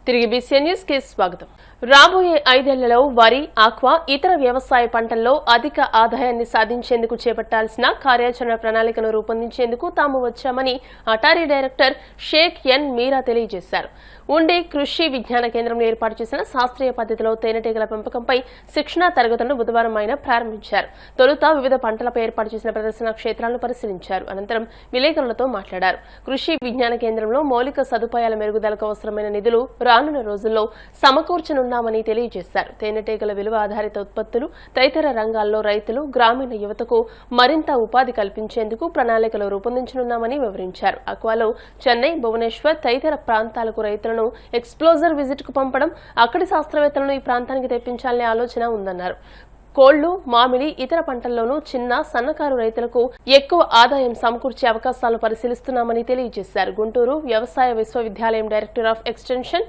తిరిగి BCN news కి స్వాగతం. రాబోయే 5 ఏళ్లలో వరి, ఆక్వా, ఇతర వ్యవసాయ పంటల్లో అధిక ఆదాయాన్ని సాధించేందుకు చేపట్టాల్సిన కార్యాచరణ ప్రణాళికను రూపొందించేందుకు తాము వచ్చామని అటారీ డైరెక్టర్ షేక్ ఎన్ మీరా తెలియజేశారు. ఉండే కృషి విజ్ఞాన కేంద్రంలో ఏర్పాటు చేసిన శాస్త్రీయ పద్ధతిలో తేనెటీగల పెంపకంపై శిక్షణా తరగతులను బుధవారం ఆయన ప్రారంభించారు. తొలుత వివిధ పంటలపై ఏర్పాటు చేసిన ప్రదర్శన క్షేత్రాలను పరిశీలించారు. అనంతరం విలేకరులతో మాట్లాడారు. కృషి విజ్ఞాన కేంద్రంలో మౌలిక సదుపాయాల మెరుగుదలకు అవసరమైన నిధులు రానున్న రోజుల్లో సమకూర్చనున్నామని తెలియజేశారు. తేనెటీగల విలువ ఆధారిత ఉత్పత్తులు, తదితర రంగాల్లో రైతులు, గ్రామీణ యువతకు మరింత ఉపాధి కల్పించేందుకు ప్రణాళికలు రూపొందించనున్నామని వివరించారు. అక్వాలో చెన్నై, భువనేశ్వర్ తదితర ప్రాంతాలకు రైతులను ఎక్స్ప్లోజర్ విజిట్ కు పంపడం, అక్కడి శాస్త్రవేత్తలను ఈ ప్రాంతానికి తెప్పించాలనే ఆలోచన ఉందన్నారు. కోళ్లు, మామిడి, ఇతర పంటల్లోనూ చిన్న, సన్నకారు రైతులకు ఎక్కువ ఆదాయం సమకూర్చే అవకాశాలను పరిశీలిస్తున్నామని తెలియజేశారు. గుంటూరు వ్యవసాయ విశ్వవిద్యాలయం director of extension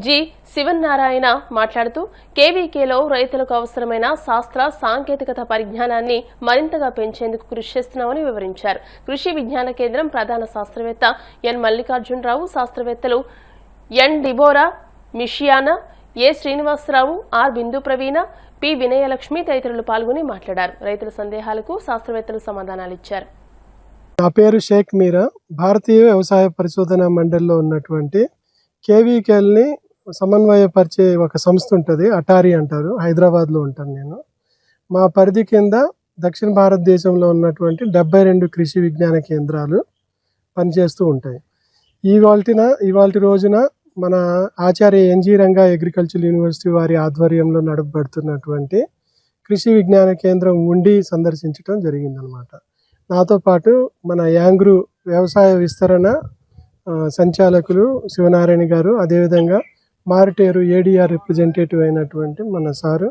G. Sivanarayana మాట్లాడుతూ కేవీకేలో రైతులకు అవసరమైన శాస్త్ర సాంకేతికత పరిజ్ఞానాన్ని మరింతగా పెంచేందుకు కృషి చేస్తున్నామని వివరించారు. కృషి విజ్ఞాన కేంద్రం ప్రధాన శాస్త్రవేత్త ఎన్. మల్లికార్జునరావు, శాస్త్రవేత్తలు N. Deborah, Mishiana, A. Srinivasarao, R. Bindu Praveena, P. Vinayalakshmi తదితరులు పాల్గొని మాట్లాడారు. రైతుల సందేహాలకు శాస్త్రవేత్తలు సమాధానాలిచ్చారు. నా పేరు షేక్ మీరా. భారతీయ వ్యవసాయ పరిశోధన మండలిలో ఉన్నటువంటి కేవీకేల్ని సమన్వయపరిచే ఒక సంస్థ ఉంటుంది, అటారీ అంటారు. హైదరాబాద్లో ఉంటాను నేను. మా పరిధి కింద దక్షిణ భారతదేశంలో ఉన్నటువంటి 72 కృషి విజ్ఞాన కేంద్రాలు పనిచేస్తూ ఉంటాయి. ఇవాల్టి రోజున మన ఆచార్య ఎన్జీ రంగా అగ్రికల్చర్ యూనివర్సిటీ వారి ఆధ్వర్యంలో నడపబడుతున్నటువంటి కృషి విజ్ఞాన కేంద్రం ఉండి సందర్శించడం జరిగిందనమాట. నాతో పాటు మన యాంగ్రూ వ్యవసాయ విస్తరణ సంచాలకులు శివనారాయణ గారు, అదేవిధంగా మారిటేరు ఏడీఆర్ రిప్రజెంటేటివ్ అయినటువంటి మన సారు,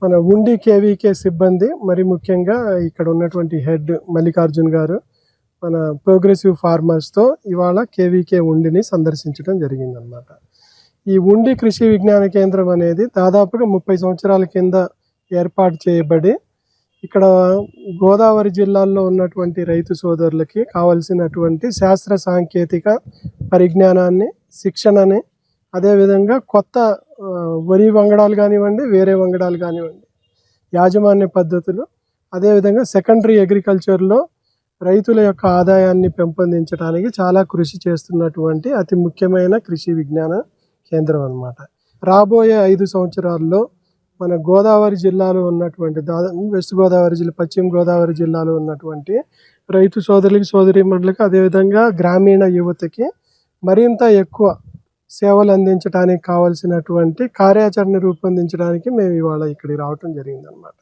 మన ఉండి కేవీకే సిబ్బంది, మరి ముఖ్యంగా ఇక్కడ ఉన్నటువంటి హెడ్ మల్లికార్జున్ గారు, మన ప్రోగ్రెసివ్ ఫార్మర్స్తో ఇవాళ కేవీకే ఉండిని సందర్శించడం జరిగిందనమాట. ఈ ఉండి కృషి విజ్ఞాన కేంద్రం అనేది దాదాపుగా 30 సంవత్సరాల కింద ఏర్పాటు చేయబడి ఇక్కడ గోదావరి జిల్లాల్లో ఉన్నటువంటి రైతు సోదరులకి కావలసినటువంటి శాస్త్ర సాంకేతిక పరిజ్ఞానాన్ని, శిక్షణని, అదేవిధంగా కొత్త వరి వంగడాలు కానివ్వండి, వేరే వంగడాలు కానివ్వండి, యాజమాన్య పద్ధతులు, అదేవిధంగా సెకండరీ అగ్రికల్చర్లో రైతుల యొక్క ఆదాయాన్ని పెంపొందించడానికి చాలా కృషి చేస్తున్నటువంటి అతి ముఖ్యమైన కృషి విజ్ఞాన కేంద్రం అన్నమాట. రాబోయే 5 సంవత్సరాల్లో మన గోదావరి జిల్లాలో ఉన్నటువంటి వెస్ట్ గోదావరి జిల్లా, పశ్చిమ గోదావరి జిల్లాలో ఉన్నటువంటి రైతు సోదరులకి, సోదరీమణులకి, అదేవిధంగా గ్రామీణ యువతకి మరింత ఎక్కువ సేవలు అందించడానికి కావాల్సినటువంటి కార్యాచరణ రూపొందించడానికి మేము ఇవాళ ఇక్కడికి రావటం జరిగిందనమాట.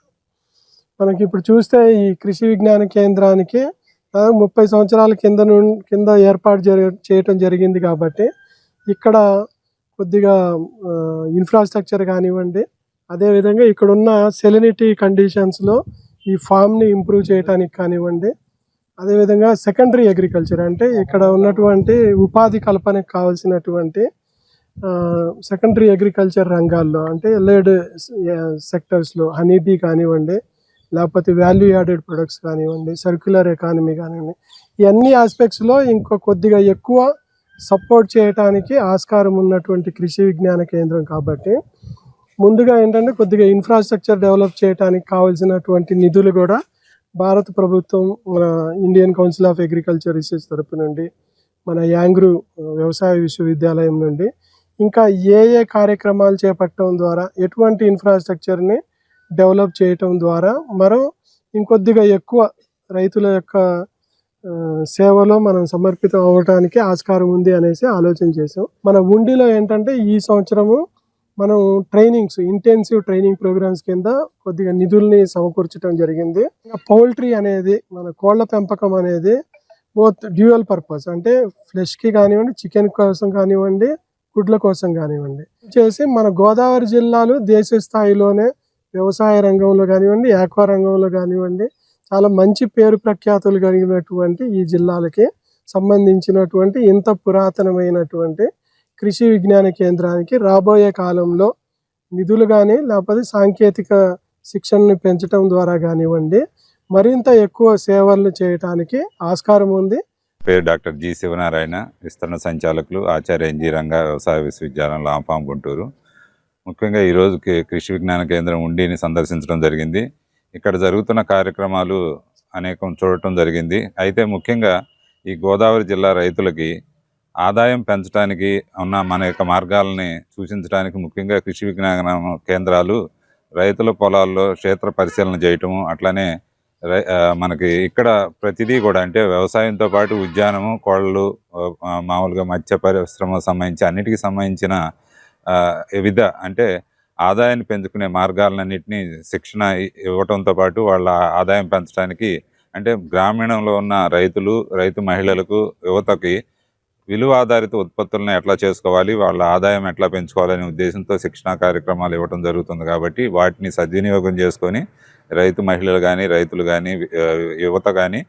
మనకి ఇప్పుడు చూస్తే ఈ కృషి విజ్ఞాన కేంద్రానికి 30 సంవత్సరాల కింద ఏర్పాటు చేయటం జరిగింది. కాబట్టి ఇక్కడ కొద్దిగా ఇన్ఫ్రాస్ట్రక్చర్ కానివ్వండి, అదేవిధంగా ఇక్కడ ఉన్న సెలినిటీ కండిషన్స్లో ఈ ఫామ్ని ఇంప్రూవ్ చేయడానికి కానివ్వండి, అదేవిధంగా సెకండరీ అగ్రికల్చర్ అంటే ఇక్కడ ఉన్నటువంటి ఉపాధి కల్పనకు కావాల్సినటువంటి సెకండరీ అగ్రికల్చర్ రంగాల్లో అంటే ఎల్ఐడ్ సెక్టర్స్లో హనీబీ కానివ్వండి, లేకపోతే వాల్యూ యాడెడ్ ప్రొడక్ట్స్ కానివ్వండి, సర్క్యులర్ ఎకానమీ కానివ్వండి, ఇవన్నీ ఆస్పెక్ట్స్లో ఇంకో కొద్దిగా ఎక్కువ సపోర్ట్ చేయడానికి ఆస్కారం ఉన్నటువంటి కృషి విజ్ఞాన కేంద్రం. కాబట్టి ముందుగా ఏంటంటే కొద్దిగా ఇన్ఫ్రాస్ట్రక్చర్ డెవలప్ చేయడానికి కావాల్సినటువంటి నిధులు కూడా భారత ప్రభుత్వం, మన Indian council of agriculture research తరపు నుండి, మన యాంగ్రూ వ్యవసాయ విశ్వవిద్యాలయం నుండి ఇంకా ఏ కార్యక్రమాలు చేపట్టడం ద్వారా, ఎటువంటి ఇన్ఫ్రాస్ట్రక్చర్ని డెవలప్ చేయటం ద్వారా మనం ఇంకొద్దిగా ఎక్కువ రైతుల యొక్క సేవలో మనం సమర్పితం అవ్వడానికి ఆస్కారం ఉంది అనేసి ఆలోచన చేసాం. మన ఉండిలో ఏంటంటే ఈ సంవత్సరము మనం ఇంటెన్సివ్ ట్రైనింగ్ ప్రోగ్రామ్స్ కింద కొద్దిగా నిధుల్ని సమకూర్చడం జరిగింది. పౌల్ట్రీ అనేది, మన కోళ్ల పెంపకం అనేది బోత్ డ్యూయల్ పర్పస్, అంటే ఫ్లెష్కి కానివ్వండి, చికెన్ కోసం కానివ్వండి, గుడ్ల కోసం కానివ్వండి చేసి మన గోదావరి జిల్లాలు దేశ స్థాయిలోనే వ్యవసాయ రంగంలో కానివ్వండి, ఆక్వా రంగంలో కానివ్వండి చాలా మంచి పేరు ప్రఖ్యాతులు కలిగినటువంటి ఈ జిల్లాలకి సంబంధించినటువంటి ఇంత పురాతనమైనటువంటి కృషి విజ్ఞాన కేంద్రానికి రాబోయే కాలంలో నిధులు కానీ, లేకపోతే సాంకేతిక శిక్షణను పెంచడం ద్వారా కానివ్వండి, మరింత ఎక్కువ సేవలను చేయటానికి ఆస్కారం ఉంది. పేరు డాక్టర్ జి శివనారాయణ, విస్తరణ సంచాలకులు, ఆచార్య ఎన్జి రంగా వ్యవసాయ విశ్వవిద్యాలయం లాంఫాం గుంటూరు. ముఖ్యంగా ఈరోజు కృషి విజ్ఞాన కేంద్రం ఉండిని సందర్శించడం జరిగింది. ఇక్కడ జరుగుతున్న కార్యక్రమాలు అనేకం చూడటం జరిగింది. అయితే ముఖ్యంగా ఈ గోదావరి జిల్లా రైతులకి ఆదాయం పెంచడానికి ఉన్న మన యొక్క మార్గాలని సూచించడానికి ముఖ్యంగా కృషి విజ్ఞాన కేంద్రాలు రైతుల పొలాల్లో క్షేత్ర పరిశీలన చేయటము, అట్లనే మనకి ఇక్కడ ప్రతిదీ కూడా అంటే వ్యవసాయంతో పాటు ఉద్యానము, కోళ్ళు, మామూలుగా మత్స్య పరిశ్రమ సంబంధించి అన్నిటికీ సంబంధించిన వివిధ అంటే ఆదాయాన్ని పెంచుకునే మార్గాలన్నింటినీ శిక్షణ ఇవ్వటంతో పాటు వాళ్ళ ఆదాయం పెంచడానికి అంటే గ్రామీణంలో ఉన్న రైతు మహిళలకు, యువతకి విలువ ఆధారిత ఉత్పత్తులను ఎట్లా చేసుకోవాలి, వాళ్ళ ఆదాయం ఎట్లా పెంచుకోవాలనే ఉద్దేశంతో శిక్షణా కార్యక్రమాలు ఇవ్వడం జరుగుతుంది. కాబట్టి వాటిని సద్వినియోగం చేసుకొని రైతు మహిళలు కానీ, రైతులు కానీ, యువత కానీ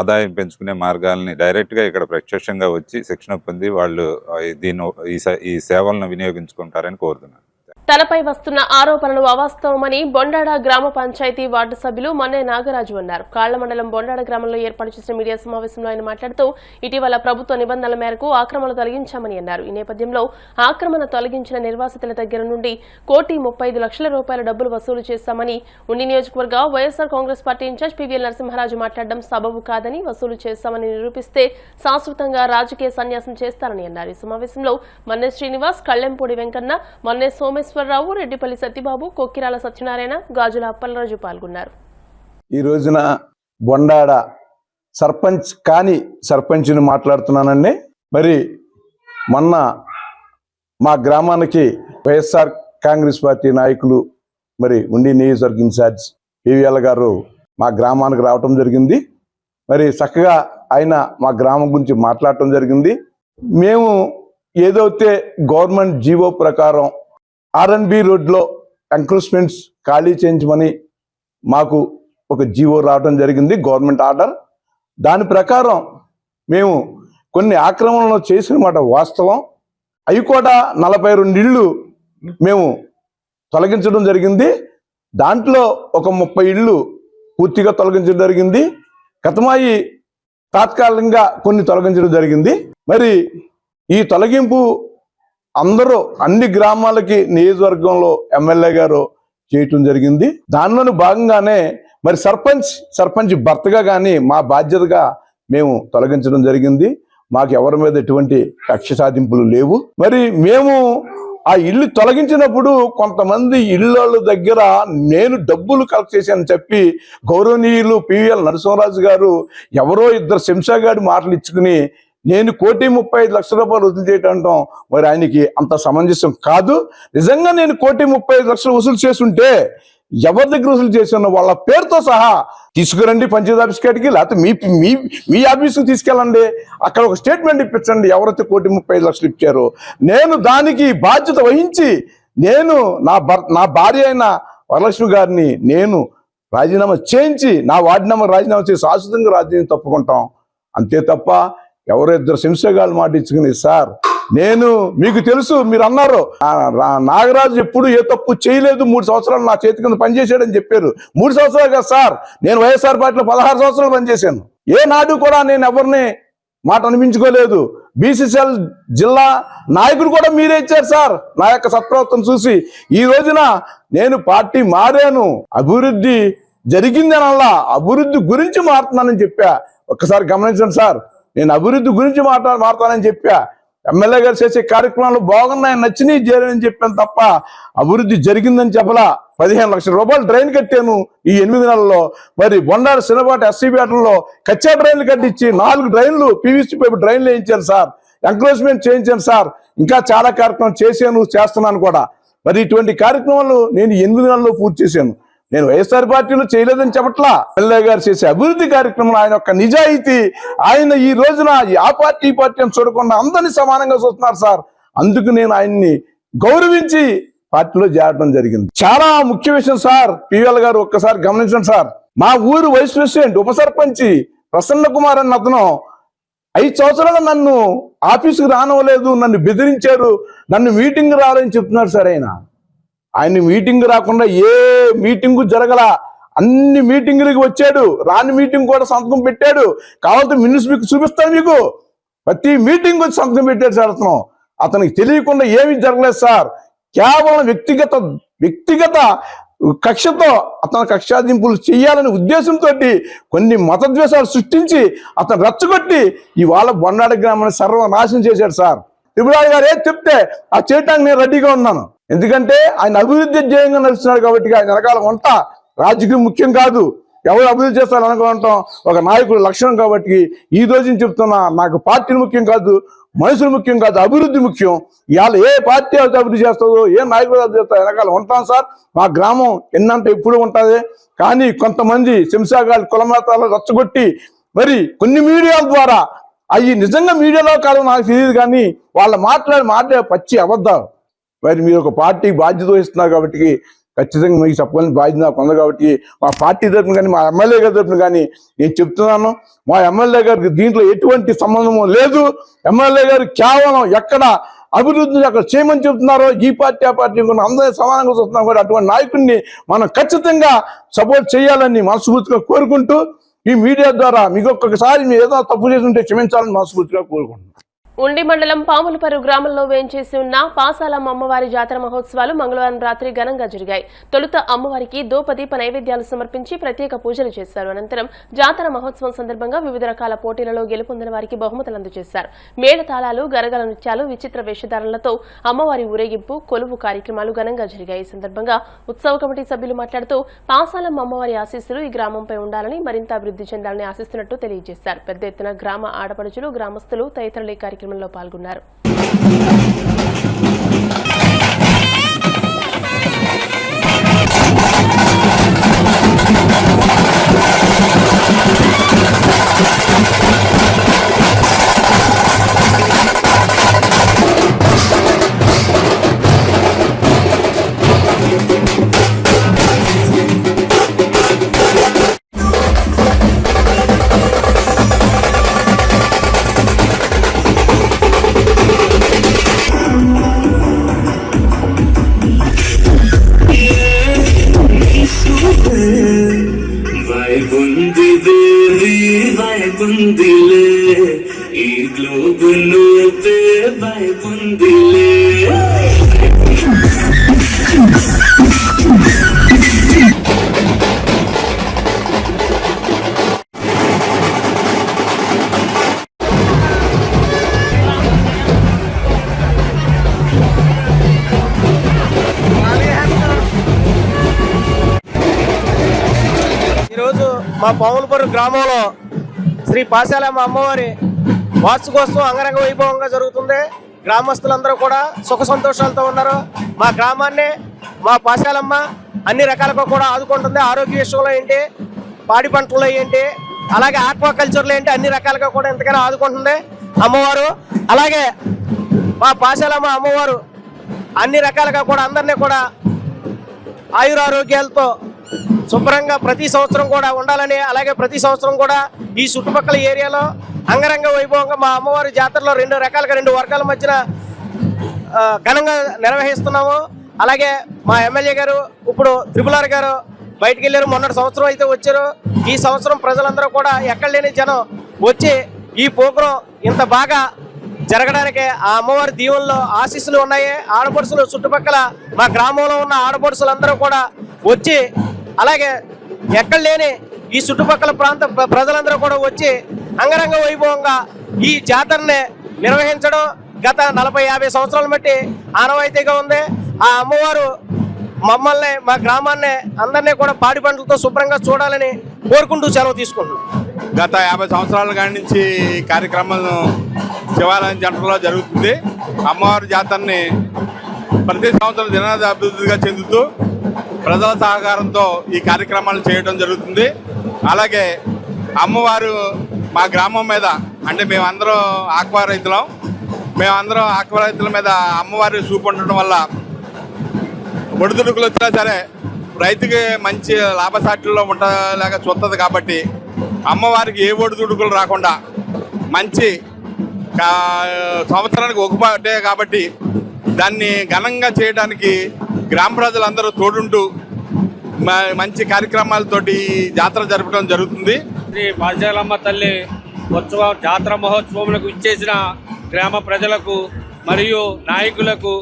ఆదాయం పెంచుకునే మార్గాలని డైరెక్ట్గా ఇక్కడ ప్రత్యక్షంగా వచ్చి శిక్షణ పొంది వాళ్ళు ఈ సేవలను వినియోగించుకుంటారని కోరుతున్నాను. తనపై వస్తున్న ఆరోపణలు అవాస్తవమని బొండాడ గ్రామ పంచాయతీ వార్డు సభ్యులు మన్నే నాగరాజు అన్నారు. కాళ్ల మండలం బొండాడ గ్రామంలో ఏర్పాటు చేసిన మీడియా సమావేశంలో ఆయన మాట్లాడుతూ ఇటీవల ప్రభుత్వ నిబంధనల మేరకు ఆక్రమణ తొలగించామని అన్నారు. ఈ నేపథ్యంలో ఆక్రమణ తొలగించిన నిర్వాసితుల దగ్గర నుండి 1,35,00,000 రూపాయల డబ్బులు వసూలు చేశామని, ఉండి నియోజకవర్గ YSR Congress party incharge PVL Narasimharaju మాట్లాడడం సబబు కాదని, వసూలు చేశామని నిరూపిస్తే శాశ్వతంగా రాజకీయ సన్యాసం చేస్తారని అన్నారు. ఈ సమావేశంలో మన్నే శ్రీనివాస్, కళ్లెంపూడి వెంకన్న, మన్నే సోమేశ్వరరావు, రెడ్డిపల్లి సత్యబాబు, కొక్కిరాల సత్యనారాయణ, గాజుల అప్పలరాజు పాల్గొన్నారు. ఈ రోజున బొండాడ సర్పంచ్ని మాట్లాడుతున్నానండి. మరి మొన్న మా గ్రామానికి వైఎస్ఆర్ కాంగ్రెస్ పార్టీ నాయకులు మరి ఉండి నియోజకవర్గ ఇన్ఛార్జ్ పివిఎల్ గారు మా గ్రామానికి రావటం జరిగింది. మరి చక్కగా ఆయన మా గ్రామం గురించి మాట్లాడటం జరిగింది. మేము ఏదైతే గవర్నమెంట్ జీవో ప్రకారం R&B రోడ్లో ఎంక్రోచ్మెంట్స్ ఖాళీ చేయించమని మాకు ఒక జీవో రావడం జరిగింది, గవర్నమెంట్ ఆర్డర్. దాని ప్రకారం మేము కొన్ని ఆక్రమణలు చేసిన మాట వాస్తవం. అవి కూడా 42 ఇళ్ళు మేము తొలగించడం జరిగింది. దాంట్లో ఒక 30 ఇళ్ళు పూర్తిగా తొలగించడం జరిగింది. గతమాయి తాత్కాలికంగా కొన్ని తొలగించడం జరిగింది. మరి ఈ తొలగింపు అందరూ అన్ని గ్రామాలకి నియోజకవర్గంలో ఎమ్మెల్యే గారు చేయటం జరిగింది. దానిలోని భాగంగానే మరి సర్పంచ్ భర్తగా కానీ మా బాధ్యతగా మేము తొలగించడం జరిగింది. మాకు ఎవరి మీద ఎటువంటి కక్ష సాధింపులు లేవు. మరి మేము ఆ ఇల్లు తొలగించినప్పుడు కొంతమంది ఇళ్ళ దగ్గర నేను డబ్బులు కలెక్ట్ చేశానని చెప్పి గౌరవనీయులు పివిఎల్ నరసింహరాజు గారు ఎవరో ఇద్దరు శంషాగాడి మాటలు ఇచ్చుకుని నేను 1,35,00,000 రూపాయలు వసూలు చేయటం మరి ఆయనకి అంత సమంజసం కాదు. నిజంగా నేను 1,35,00,000 వసూలు చేసుంటే ఎవరి దగ్గర వసూలు చేసిన వాళ్ళ పేరుతో సహా తీసుకురండి పంచాయతీ ఆఫీస్ కాడికి, లేకపోతే మీ ఆఫీస్కి తీసుకెళ్ళండి. అక్కడ ఒక స్టేట్మెంట్ ఇప్పించండి ఎవరైతే 1,35,00,000 ఇచ్చారో. నేను దానికి బాధ్యత వహించి నేను నా భార్య అయిన వరలక్ష్మి గారిని నేను రాజీనామా చేయించి నా వార్డు నెంబర్ రాజీనామా చేసి శాశ్వతంగా రాజీనామా తప్పుకుంటాం. అంతే తప్ప ఎవరో ఇద్దరు శంషగాళ్ళు మాట ఇచ్చుకుని సార్ నేను మీకు తెలుసు మీరు అన్నారు నాగరాజు ఎప్పుడు ఏ తప్పు చేయలేదు, 3 సంవత్సరాలు నా చేతి కింద పనిచేసాడని చెప్పారు. 3 సంవత్సరాలు కదా సార్, నేను వైఎస్ఆర్ పార్టీలో 16 సంవత్సరాలు పనిచేశాను. ఏ నాడు కూడా నేను ఎవరిని మాట అనిపించుకోలేదు. బీసీసీఎల్ జిల్లా నాయకుడు కూడా మీరే ఇచ్చారు సార్ నా యొక్క సత్ప్రవర్తన చూసి. ఈ రోజున నేను పార్టీ మారాను, అభివృద్ధి జరిగిందనల్లా అభివృద్ధి గురించి మారుతున్నానని చెప్పా. ఒక్కసారి గమనించండి సార్, నేను అభివృద్ధి గురించి మాట్లాడతానని చెప్పా. ఎమ్మెల్యే గారు చేసే కార్యక్రమాలు బాగున్నాయి, నచ్చినాయి చేరని చెప్పాను తప్ప అభివృద్ధి జరిగిందని చెప్పలా. 15 లక్షల రూపాయలు డ్రైన్ కట్టాను ఈ 8 నెలల్లో. మరి బొండాడ సినపాటి ఎస్సీపేటలో కచ్చా డ్రైన్లు కట్టించి 4 డ్రైన్లు పీవీసీ పైపు డ్రైన్లు వేయించాను సార్, ఎంక్రోచ్మెంట్ చేయించాను సార్. ఇంకా చాలా కార్యక్రమం చేస్తున్నాను కూడా. మరి ఇటువంటి కార్యక్రమాలు నేను 8 నెలల్లో పూర్తి చేశాను. నేను వైఎస్ఆర్ పార్టీలో చేయలేదని చెప్పట్లా. ఎమ్మెల్యే గారు చేసే అభివృద్ధి కార్యక్రమంలో ఆయన యొక్క నిజాయితీ, ఆయన ఈ రోజున ఆ పార్టీ అని చూడకుండా అందరినీ సమానంగా చూస్తున్నారు సార్. అందుకు నేను ఆయన్ని గౌరవించి పార్టీలో చేరడం జరిగింది. చాలా ముఖ్య విషయం సార్, పివిఎల్ గారు ఒక్కసారి గమనించండి సార్. మా ఊరు వైస్ ప్రెసిడెంట్ ఉప సర్పంచి ప్రసన్న కుమార్ అన్న అతను 5 సంవత్సరాలు నన్ను ఆఫీసుకు రానివ్వలేదు, నన్ను బెదిరించారు, నన్ను మీటింగ్ రావాలని చెప్తున్నారు సార్. ఆయన మీటింగ్ రాకుండా ఏ మీటింగు జరగల. అన్ని మీటింగులకి వచ్చాడు, రాని మీటింగ్ కూడా సంతకం పెట్టాడు. కావాలంటే మినిట్స్ మీకు చూపిస్తాను, మీకు ప్రతి మీటింగ్ వచ్చి సంతకం పెట్టాడు సార్. అతనికి తెలియకుండా ఏమీ జరగలేదు సార్. కేవలం వ్యక్తిగత కక్షతో అతను కక్షాదింపులు చేయాలనే ఉద్దేశంతో కొన్ని మతద్వేషాలు సృష్టించి అతను రెచ్చగొట్టి ఇవాళ బొన్నాడ గ్రామాన్ని సర్వనాశనం చేశాడు సార్. త్రిపురారి గారు ఏది చెప్తే ఆ చేయటానికి నేను రెడీగా ఉన్నాను. ఎందుకంటే ఆయన అభివృద్ధి ధ్యేయంగా నడుస్తున్నాడు కాబట్టి ఆయన వెనకాల వంట రాజకీయం ముఖ్యం కాదు, ఎవరు అభివృద్ధి చేస్తారు అనుకుంటాం ఒక నాయకుడు లక్షణం. కాబట్టి ఈ రోజు నుంచి చెప్తున్నా, నాకు పార్టీలు ముఖ్యం కాదు, మనుషులు ముఖ్యం కాదు, అభివృద్ధి ముఖ్యం. ఇవాళ ఏ పార్టీ అభివృద్ధి చేస్తుందో, ఏ నాయకుడు అభివృద్ధి చేస్తారో వెనకాల ఉంటాం సార్. మా గ్రామం ఎన్నంటే ఎప్పుడు ఉంటుంది. కానీ కొంతమంది శంషాగాళ్ళు కులమతాలు రచ్చగొట్టి మరి కొన్ని మీడియాల ద్వారా అవి నిజంగా మీడియాలో కాదు నాకు తెలియదు, కానీ వాళ్ళ మాట్లాడే పచ్చి అబద్ధాలు. మరి మీరు ఒక పార్టీకి బాధ్యత వహిస్తున్నారు కాబట్టి ఖచ్చితంగా మీకు చెప్పాలని బాధ్యత నాకు ఉంది. కాబట్టి మా పార్టీ తరఫున కానీ మా ఎమ్మెల్యే గారి తరఫున కానీ నేను చెప్తున్నాను, మా ఎమ్మెల్యే గారికి దీంట్లో ఎటువంటి సంబంధము లేదు. ఎమ్మెల్యే గారు కేవలం ఎక్కడ అభివృద్ధి అక్కడ చేయమని చెప్తున్నారో ఈ పార్టీ ఆ పార్టీ అందరూ సమానంగా చూస్తున్నాం కూడా అటువంటి నాయకుడిని మనం ఖచ్చితంగా సపోర్ట్ చేయాలని మనస్ఫూర్తిగా కోరుకుంటూ, ఈ మీడియా ద్వారా మీకు ఒక్కొక్కసారి మీరు ఏదో తప్పు చేసి ఉంటే క్షమించాలని మనస్ఫూర్తిగా కోరుకుంటున్నాను. ఉండి మండలం పాములపర్రు గ్రామంలో వేంచేసి ఉన్న పాసాలమ్మ అమ్మవారి జాతర మహోత్సవాలు మంగళవారం రాత్రి ఘనంగా జరిగాయి. తొలుత అమ్మవారికి ధూపదీప నైవేద్యాలు సమర్పించి ప్రత్యేక పూజలు చేశారు. అనంతరం జాతర మహోత్సవం సందర్భంగా వివిధ రకాల పోటీలలో గెలుపొందిన వారికి బహుమతులు అందజేశారు. మేళతాళాలు, గరగల నృత్యాలు, విచిత్ర వేషధారణలతో అమ్మవారి ఊరేగింపు, కొలువు కార్యక్రమాలు ఘనంగా జరిగాయి. ఈ సందర్భంగా ఉత్సవ కమిటీ సభ్యులు మాట్లాడుతూ పాసాలమ్మ అమ్మవారి ఆశీస్సులు ఈ గ్రామంపై ఉండాలని, మరింత అభివృద్ధి చెందాలని ఆశిస్తున్నట్టు తెలియజేశారు. పెద్ద ఎత్తున గ్రామ ఆడపడుచులు, గ్రామస్తులు తదితరులు ఈ కార్యక్రమంలో పాల్గొన్నారు. మా పాములపర్రు గ్రామంలో శ్రీ పాసాలమ్మ అమ్మవారి వార్షికోత్సవం అంగరంగ వైభవంగా జరుగుతుంది. గ్రామస్తులందరూ కూడా సుఖ సంతోషాలతో ఉన్నారు. మా గ్రామాన్ని మా పాసాలమ్మ అన్ని రకాలుగా కూడా ఆదుకుంటుంది. ఆరోగ్య విషయంలో ఏంటి, పాడి పంటల్లో ఏంటి, అలాగే ఆక్వాకల్చర్లో ఏంటి, అన్ని రకాలుగా కూడా ఎంతగానో ఆదుకుంటుంది అమ్మవారు. అలాగే మా పాసాలమ్మ అమ్మవారు అన్ని రకాలుగా కూడా అందరినీ కూడా ఆయురారోగ్యాలతో శుభ్రంగా ప్రతి సంవత్సరం కూడా ఉండాలని, అలాగే ప్రతి సంవత్సరం కూడా ఈ చుట్టుపక్కల ఏరియాలో అంగరంగ వైభవంగా మా అమ్మవారి జాతరలో రెండు వర్గాల మధ్యన ఘనంగా నిర్వహిస్తున్నాము. అలాగే మా ఎమ్మెల్యే గారు ఇప్పుడు త్రిపురారి గారు బయటికి వెళ్ళారు, మొన్నటి సంవత్సరం అయితే వచ్చారు. ఈ సంవత్సరం ప్రజలందరూ కూడా ఎక్కడ లేని జనం వచ్చి ఈ ప్రోగ్రాం ఇంత బాగా జరగడానికి ఆ అమ్మవారి దీవెనలో ఆశీస్సులు ఉన్నాయి. ఆడపడుచులు చుట్టుపక్కల మా గ్రామంలో ఉన్న ఆడపడుచులందరూ కూడా వచ్చి, అలాగే ఎక్కడ లేని ఈ చుట్టుపక్కల ప్రాంత ప్రజలందరూ కూడా వచ్చి అంగరంగ వైభవంగా ఈ జాతరని నిర్వహించడం గత 40-50 సంవత్సరాల బట్టి ఆనవాయితీగా ఉంది. ఆ అమ్మవారు మమ్మల్ని, మా గ్రామాన్ని అందరినీ కూడా పాడి పంటలతో శుభ్రంగా చూడాలని కోరుకుంటూ సెలవు తీసుకుంటున్నాం. గత 50 సంవత్సరాల కాడి నుంచి ఈ కార్యక్రమాలను శివాలయం జంటలో జరుగుతుంది. అమ్మవారి జాతరని ప్రతి సంవత్సరం దినాది అభివృద్ధిగా చెందుతూ ప్రజల సహకారంతో ఈ కార్యక్రమాలు చేయడం జరుగుతుంది. అలాగే అమ్మవారు మా గ్రామం మీద, అంటే మేమందరం ఆక్వా రైతులం, మీద అమ్మవారి చూపు ఉండటం వల్ల ఒడిదుడుకులు వచ్చినా సరే రైతుకి మంచి లాభసాటిలో ఉండలేక చూస్తుంది. కాబట్టి అమ్మవారికి ఏ ఒడిదుడుకులు రాకుండా మంచి సంవత్సరానికి ఒకటే కాబట్టి దాన్ని ఘనంగా చేయడానికి గ్రామ ప్రజలందరూ తోడుంటూ మంచి కార్యక్రమాలతోటి జాతర జరపడం జరుగుతుంది. శ్రీ పాశాలమ్మ తల్లి ఉత్సవం జాతర మహోత్సవములకు ఇచ్చేసిన గ్రామ ప్రజలకు మరియు నాయకులకు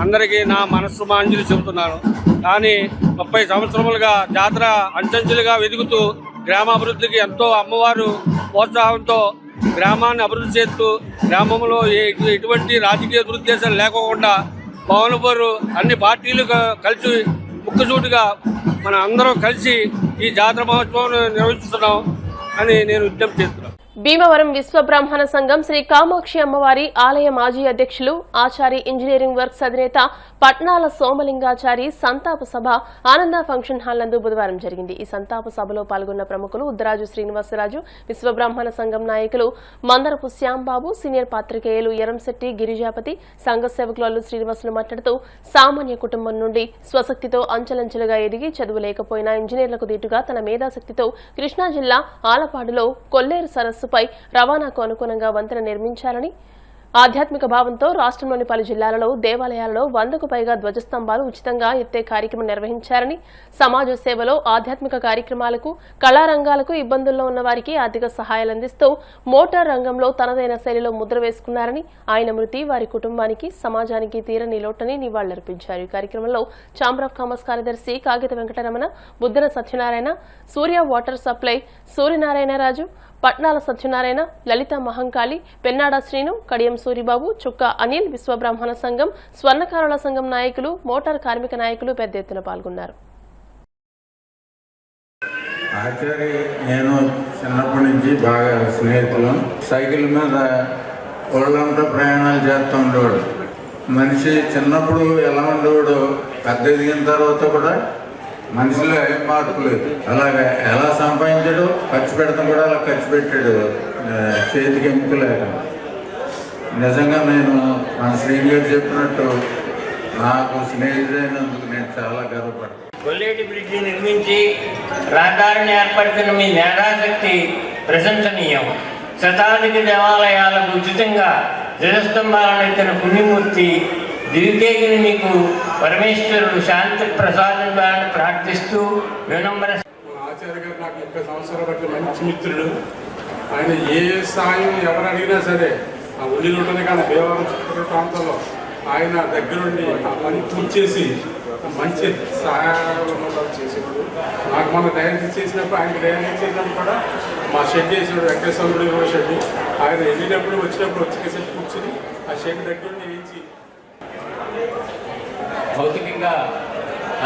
అందరికీ నా మనస్సు మాంజలి చెబుతున్నాను. కానీ 30 సంవత్సరములుగా జాతర అంచెంచెలుగా వెదుగుతూ గ్రామాభివృద్ధికి ఎంతో అమ్మవారు ప్రోత్సాహంతో గ్రామాన్ని అభివృద్ధి చేస్తూ గ్రామంలో ఎటువంటి రాజకీయ దురుద్దేశాలు లేకోకుండా పవనపూరు అన్ని పార్టీలు కలిసి ముక్కుసూటిగా మన అందరం కలిసి ఈ జాతర మహోత్సవం నిర్వహిస్తున్నాం అని నేను విజ్ఞప్తి చేస్తున్నాను. భీమవరం విశ్వబ్రాహ్మణ సంఘం శ్రీ కామాక్షి అమ్మవారి ఆలయ మాజీ అధ్యక్షులు ఆచారి ఇంజనీరింగ్ వర్క్స్ అధినేత పట్నాల సోమలింగాచారి సంతాప సభ ఆనంద ఫంక్షన్ హాల్ నందు బుధవారం జరిగింది. ఈ సంతాప సభలో పాల్గొన్న ప్రముఖులు ఉద్దరాజు శ్రీనివాసరాజు, విశ్వబ్రాహ్మణ సంఘం నాయకులు మందరపు శ్యాంబాబు, సీనియర్ పాత్రికేయులు ఎరంశెట్టి గిరిజాపతి, సంఘ సేవకులు అల్లు శ్రీనివాసులు మాట్లాడుతూ సామాన్య కుటుంబం నుండి స్వశక్తితో అంచెలంచెలుగా ఎదిగి చదువు లేకపోయినా ఇంజనీర్లకు దీటుగా తన మేధాశక్తితో కృష్ణా జిల్లా ఆలపాడులో కొల్లేరు సరస్సుపై రవాణాకు అనుగుణంగా వంతెన నిర్మించాలని ఆధ్యాత్మిక భావంతో రాష్ట్రంలోని పలు జిల్లాలలో దేవాలయాలలో 100కు పైగా ధ్వజస్తంభాలు ఉచితంగా ఎత్తే కార్యక్రమం నిర్వహించారని, సమాజ సేవలో ఆధ్యాత్మిక కార్యక్రమాలకు, కళారంగాలకు ఇబ్బందుల్లో ఉన్న వారికి ఆర్థిక సహాయాలు అందిస్తూ మోటార్ రంగంలో తనదైన శైలిలో ముద్ర వేసుకున్నారని, ఆయన మృతి వారి కుటుంబానికి, సమాజానికి తీరని లోటని నివాళులర్పించారు. ఈ కార్యక్రమంలో ఛాంబర్ ఆఫ్ కామర్స్ కార్యదర్శి కాగిత వెంకటరమణ, బుద్దన సత్యనారాయణ, సూర్య వాటర్ సప్లై సూర్యనారాయణరాజు, పట్నాల సత్యనారాయణ, లలిత మహంకాళి, పెన్నాడ శ్రీను, కడియం సూరిబాబు, చుక్క అనిల్, విశ్వబ్రాహ్మణ సంఘం, స్వర్ణకారుల సంఘం నాయకులు, మోటార్ కార్మిక నాయకులు పెద్ద ఎత్తున పాల్గొన్నారు. ఆచార్య నేను చిన్నప్పటి నుంచి బాగా స్నేహితులు. సైకిల్ మీద ఒళ్ళంతా ప్రయాణాలు చేస్తూ ఉండేవాడు. మనిషి చిన్నప్పుడు ఎలా ఉండేవాడు, పెద్ద ఎదిగిన తర్వాత కూడా మనిషిలో ఏం మార్పు లేదు. అలాగే ఎలా సంపాదించాడు, ఖర్చు పెడతాం కూడా అలా ఖర్చు పెట్టాడు, చేతికి ఎముక లేక. నిజంగా నేను మన శ్రీని గారు చెప్పినట్టు నాకు స్నేహితుడైనందుకు నేను చాలా గర్వపడతాను. కొల్లేటి బ్రిడ్జి నిర్మించి రహదారిని ఏర్పరిచిన మీ మేధాశక్తి ప్రశంసనీయం. శతాధిక దేవాలయాలకు ఉచితంగా ధ్వజస్తంభాలను ఎత్తిన పుణ్యమూర్తి దివికేగిని మీకు పరమేశ్వరుడు శాంతి ప్రసాదించాలని ప్రార్థిస్తూ వినమ్ర. ఆచార్య గారు నాకు 30 సంవత్సరాల బట్టి మంచి మిత్రుడు. ఆయన ఏ సాయం ఎవరు అడిగినా సరే ఆ ఉల్లిలోనే కానీ దేవాలయం చుట్టుపక్కల ప్రాంతంలో ఆయన దగ్గరుండి ఆ పని పూర్తి చేసి మంచి సహాయాలు చేసేవాడు. నాకు మన డయాలసిస్ చేసినప్పుడు, ఆయనకి డయాలసిస్ చేసినప్పుడు కూడా మా షెడ్ వేసేవాడు, వెంకటేశ్వరుడు షెడ్. ఆయన వెళ్ళినప్పుడు వచ్చినప్పుడు వచ్చి కూర్చొని ఆ షెడ్ దగ్గరుండి వేయించి. భౌతికంగా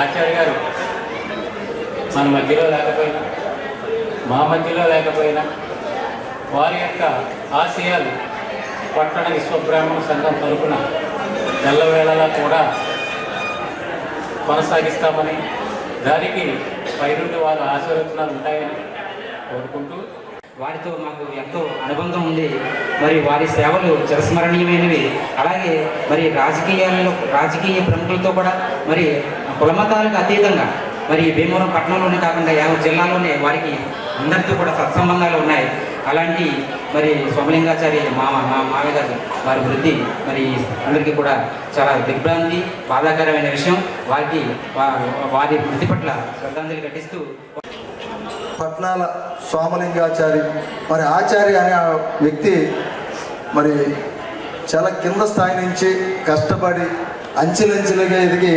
ఆచార్య గారు మన మధ్యలో లేకపోయినా, మా మధ్యలో లేకపోయినా వారి యొక్క ఆశయాలు పట్టణ విశ్వబ్రాహ్మణ సంఘం తరపున ఎల్లవేళలా కూడా కొనసాగిస్తామని, దానికి పైనుండి వారి ఆశీర్వచనాలు ఉంటాయని కోరుకుంటూ, వారితో మాకు ఎంతో అనుబంధం ఉంది. మరి వారి సేవలు చిరస్మరణీయమైనవి. అలాగే మరి రాజకీయ ప్రముఖులతో కూడా మరి కులమతాలకు అతీతంగా మరి భీమవరం పట్టణంలోనే కాకుండా యావత్ జిల్లాలోనే వారికి అందరితో కూడా సత్సంబంధాలు ఉన్నాయి. అలాంటి మరి సోమలింగాచారి మామయ్య గారు వారి వృద్ధి మరి అందరికీ కూడా చాలా దిగ్భ్రాంతి, బాధాకరమైన విషయం. వారి వృద్ధి పట్ల శ్రద్ధాంజలి ఘటిస్తూ పట్నాల సోమలింగాచారి మరి ఆచార్య అనే వ్యక్తి మరి చాలా కింద స్థాయి నుంచి కష్టపడి అంచెలంచెలుగా ఎదిగి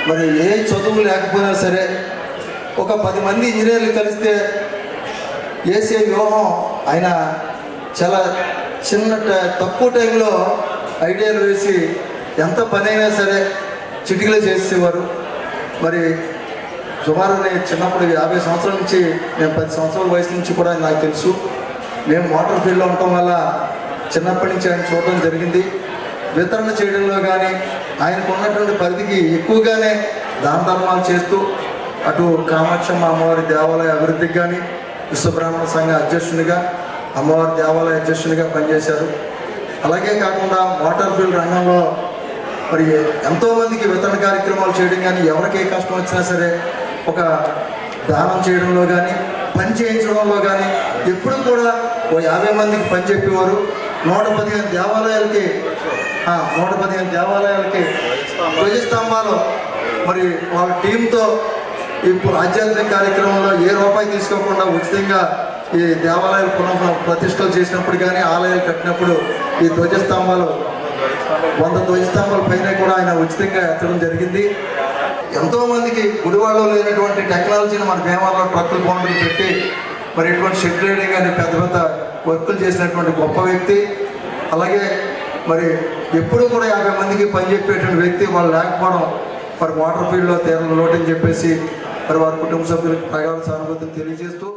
మరి ఏ చదువు లేకపోయినా సరే ఒక 10 మంది ఇంజనీర్లు కలిస్తే వేసే వ్యూహం ఆయన చాలా తక్కువ టైంలో ఐడియాలు వేసి ఎంత పని అయినా సరే చిటికలో చేసేవారు. మరి సుమారు నేను చిన్నప్పుడు 50 సంవత్సరాల నుంచి, నేను 10 సంవత్సరాల వయసు నుంచి కూడా నాకు తెలుసు. మేము మోటార్ ఫీల్డ్లో ఉండటం వల్ల చిన్నప్పటి నుంచి ఆయన చూడడం జరిగింది. వితరణ చేయడంలో కానీ ఆయనకు ఉన్నటువంటి పరిధికి ఎక్కువగానే దాన ధర్మాలు చేస్తూ అటు కామాక్షమ్మ అమ్మవారి దేవాలయ అభివృద్ధికి కానీ విశ్వబ్రాహ్మణ సంఘ అధ్యక్షునిగా, అమ్మవారి దేవాలయ అధ్యక్షునిగా పనిచేశారు. అలాగే కాకుండా మోటార్ ఫీల్డ్ రంగంలో మరి ఎంతోమందికి వితరణ కార్యక్రమాలు చేయడం కానీ, ఎవరికి ఏ కష్టం వచ్చినా సరే ఒక దానం చేయడంలో కానీ, పని చేయించడంలో కానీ ఎప్పుడు కూడా 50 మందికి పని చెప్పేవారు. 115 దేవాలయాలకి ధ్వజస్తంభాలు మరి వాళ్ళ టీంతో ఇప్పుడు ఆధ్యాత్మిక కార్యక్రమంలో ఏ రూపాయి తీసుకోకుండా ఉచితంగా ఈ దేవాలయాలు పునః ప్రతిష్టలు చేసినప్పుడు కానీ ఆలయాలు కట్టినప్పుడు ఈ ధ్వజస్తంభాలు 100 ధ్వజస్తంభాల పైన కూడా ఆయన ఉచితంగా ఎత్తడం జరిగింది. ఎంతోమందికి గుడివాడలో లేనటువంటి టెక్నాలజీని మన భీమవరంలో ట్రక్కులు బౌండరీలు పెట్టి మరి ఇటువంటి షెడ్ రైడింగ్ అనే పెద్ద పెద్ద వర్కులు చేసినటువంటి గొప్ప వ్యక్తి. అలాగే మరి ఎప్పుడు కూడా 50 మందికి పనిచెప్పేటువంటి వ్యక్తి వాళ్ళు లేకపోవడం మరి వాటర్ ఫీల్డ్లో తీరం లోటని చెప్పేసి మరి వారి కుటుంబ సభ్యులకు ప్రగాఢ సానుభూతిని తెలియజేస్తూ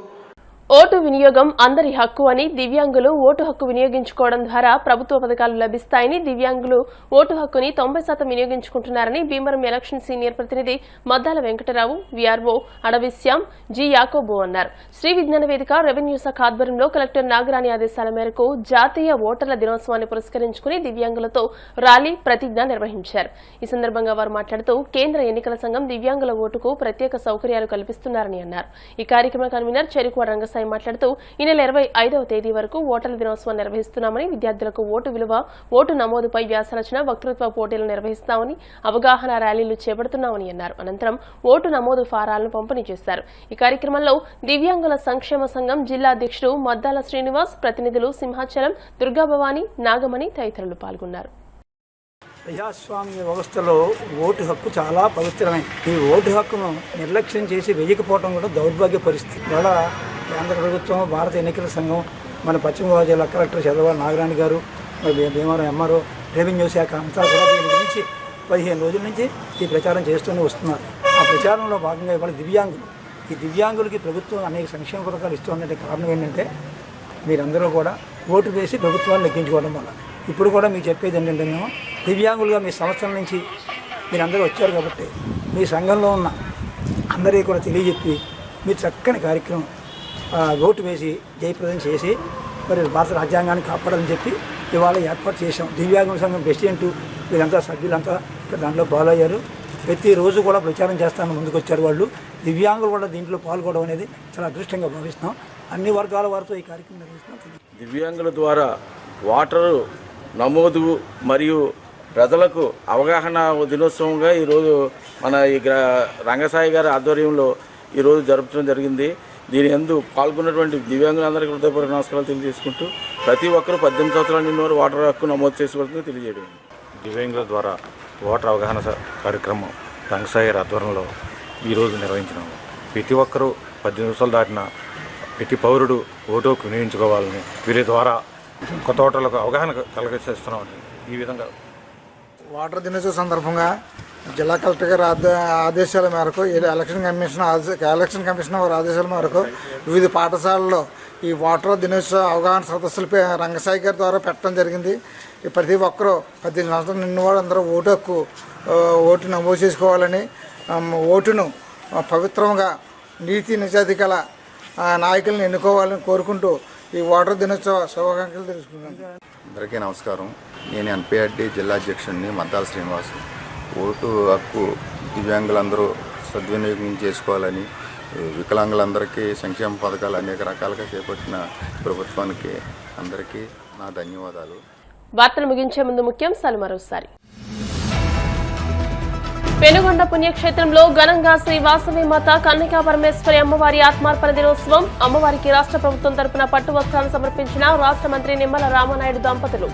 ఓటు వినియోగం అందరి హక్కు అని దివ్యాంగులు ఓటు హక్కు వినియోగించుకోవడం ద్వారా ప్రభుత్వ పథకాలు లభిస్తాయని దివ్యాంగులు ఓటు హక్కుని 90% వినియోగించుకుంటున్నారని భీమవరం ఎలక్షన్ సీనియర్ ప్రతినిధి మద్దాల వెంకటరావు, వీఆర్ఓ అడవి శ్యామ్, జి యాకోబు అన్నారు. శ్రీ విజ్ఞాన వేదిక రెవెన్యూ శాఖ ఆధ్వర్యంలో కలెక్టర్ నాగరాణి ఆదేశాల మేరకు జాతీయ ఓటర్ల దినోత్సవాన్ని పురస్కరించుకుని దివ్యాంగులతో ర్యాలీ ప్రతిజ్ఞ నిర్వహించారు. ఈ సందర్భంగా వారు మాట్లాడుతూ కేంద్ర ఎన్నికల సంఘం దివ్యాంగుల ఓటుకు ప్రత్యేక సౌకర్యాలు కల్పిస్తున్నారని అన్నారు. ఈ కార్యక్రమ కన్వీనర్ చెరుకు రంగసాయి మాట్లాడుతూ ఈ నెల 25వ తేదీ వరకు ఓటర్ల దినోత్సవం నిర్వహిస్తున్నామని, విద్యార్థులకు ఓటు విలువ, ఓటు నమోదుపై వ్యాసరచన, వక్తృత్వ పోటీలు నిర్వహిస్తామని, అవగాహన ర్యాలీలు చేపడుతున్నామని అన్నారు. అనంతరం ఓటు నమోదు ఫారాలను పంపిణీ చేశారు. ఈ కార్యక్రమంలో దివ్యాంగుల సంక్షేమ సంఘం జిల్లా అధ్యక్షుడు మద్దాల శ్రీనివాస్, ప్రతినిధులు సింహాచలం, దుర్గాభవాని, నాగమణి తదితరులు పాల్గొన్నారు. ప్రజాస్వామ్య వ్యవస్థలో ఓటు హక్కు చాలా పవిత్రమైనది. ఈ ఓటు హక్కును నిర్లక్ష్యం చేసి వెయ్యకపోవడం కూడా దౌర్భాగ్య పరిస్థితి. ఇవాళ కేంద్ర ప్రభుత్వం, భారత ఎన్నికల సంఘం, మన పశ్చిమ గోదావరి జిల్లా కలెక్టర్ చదవాలి నాగరాణి గారు, మరి భీమవరం ఎంఆర్ఓ, రెవెన్యూ శాఖ అంతా కూడా దీని గురించి 15 రోజుల నుంచి ఈ ప్రచారం చేస్తూనే వస్తున్నారు. ఆ ప్రచారంలో భాగంగా ఇవాళ ఈ దివ్యాంగులకి ప్రభుత్వం అనేక సంక్షేమ పథకాలు ఇస్తుందంటే కారణం ఏంటంటే మీరందరూ కూడా ఓటు వేసి ప్రభుత్వాన్ని లెక్కించుకోవడం వల్ల. ఇప్పుడు కూడా మీకు చెప్పేది ఏంటంటే మేము దివ్యాంగులుగా మీ సంవత్సరం నుంచి మీరందరూ వచ్చారు కాబట్టి మీ సంఘంలో ఉన్న అందరికీ కూడా తెలియజెప్పి మీరు చక్కని కార్యక్రమం ఓటు వేసి జయప్రదం చేసి మరి భారత రాజ్యాంగాన్ని కాపాడాలని చెప్పి ఇవాళ ఏర్పాటు చేశాం. దివ్యాంగుల సంఘం ప్రెసిడెంట్ వీళ్ళంతా సభ్యులంతా దాంట్లో ఫాలో అయ్యారు. ప్రతిరోజు కూడా ప్రచారం చేస్తాను ముందుకు వచ్చారు వాళ్ళు. దివ్యాంగులు కూడా దీంట్లో పాల్గొనడం అనేది చాలా అదృష్టంగా భావిస్తున్నాం. అన్ని వర్గాల వారితో ఈ కార్యక్రమం నిర్వహిస్తున్నాం. దివ్యాంగుల ద్వారా ఓటరు నమోదు మరియు ప్రజలకు అవగాహన దినోత్సవంగా ఈరోజు మన ఈ రంగసాయి గారి ఆధ్వర్యంలో ఈరోజు జరుపుకోవడం జరిగింది. దీని యందు పాల్గొన్నటువంటి దివ్యాంగులందరికీ హృదయపూర్వక నమస్కారాలు తెలియజేసుకుంటూ ప్రతి ఒక్కరూ 18 సంవత్సరాల నిండిన వారు ఓటర్ హక్కు నమోదు చేసుకోవాలని తెలియజేయడం. దివ్యాంగుల ద్వారా ఓటర్ అవగాహన కార్యక్రమం రంగసాయి గారి ఆధ్వర్యంలో ఈరోజు నిర్వహించినాము. ప్రతి ఒక్కరూ 18 సంవత్సరాలు దాటిన ప్రతి పౌరుడు ఓటు హక్కు వినియోగించుకోవాలని వీరి ద్వారా కొత్త ఓటర్లకు అవగాహన కలిగజేస్తున్నామని ఈ విధంగా ఓటర్ దినోత్సవం సందర్భంగా జిల్లా కలెక్టర్ గారి ఆదేశాల మేరకు ఎలక్షన్ కమిషన్ వారి ఆదేశాల మేరకు వివిధ పాఠశాలల్లో ఈ ఓటర్ దినోత్సవ అవగాహన సదస్సులు రంగసాయి గారి ద్వారా పెట్టడం జరిగింది. ప్రతి ఒక్కరూ 18 సంవత్సరాలు నిన్న వాడు అందరూ ఓటు నమోదు చేసుకోవాలని, ఓటును పవిత్రంగా నీతి నిజాయితీ గల నాయకులను ఎన్నుకోవాలని కోరుకుంటూ ఈ ఓటర్ దినోత్సవ శుభాకాంక్షలు తెలుసుకున్నాను. అందరికీ నమస్కారం. నేను ఎన్పిఆర్డి జిల్లా అధ్యక్షుడిని మద్దాల శ్రీనివాస్. ఓటు హక్కు దివ్యాంగులందరూ సద్వినియోగం చేసుకోవాలని, వికలాంగులందరికీ సంక్షేమ పథకాలు అనేక రకాలుగా చేపట్టిన ప్రభుత్వానికి అందరికీ నా ధన్యవాదాలు. వార్తలు ముగించే ముందు ముఖ్యాంశాలు మరోసారి. పెనుగొండ పుణ్యక్షేత్రంలో ఘనంగా శ్రీ వాసవి మాత కన్యకా పరమేశ్వరి అమ్మవారి ఆత్మార్పణ దినోత్సవం. అమ్మవారికి రాష్ట్ర ప్రభుత్వం తరపున పట్టు వస్త్రాలను సమర్పించిన రాష్ట్ర మంత్రి నిమ్మల రామనాయుడు దంపతులు.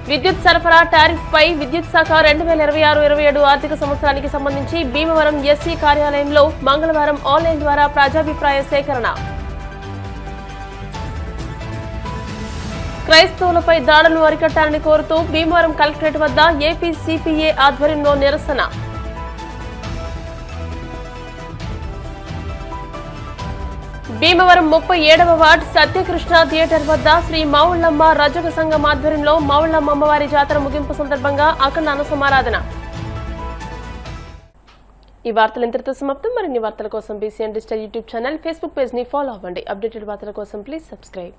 విద్యుత్ సరఫరా టారిఫ్ పై విద్యుత్ శాఖ 2026-27 ఆర్థిక సంవత్సరానికి సంబంధించి భీమవరం ఎస్సీ కార్యాలయంలో మంగళవారం ఆన్లైన్ ద్వారా ప్రజాభిప్రాయ సేకరణ. క్రైస్తవులపై దాడులు అరికట్టాలని కోరుతూ భీమవరం కలెక్టరేట్ వద్ద ఏపీ సిపిఏ ఆధ్వర్యంలో నిరసన. భీమవరం 37వ వార్డు సత్యకృష్ణ థియేటర్ వద్ద శ్రీ మావుళ్లమ్మ రజక సంఘం ఆధ్వర్యంలో మావుళ్లమ్మ అమ్మవారి జాతర ముగింపు సందర్భంగా అఖండ అన్నసమారాధన. ఈ వార్తలు ఇంతటితో సమాప్తం. మరిన్ని వార్తల కోసం BCN digital YouTube channel, Facebook page ని ఫాలో అవ్వండి. అప్డేటెడ్ వార్తల కోసం ప్లీజ్ సబ్స్క్రైబ్.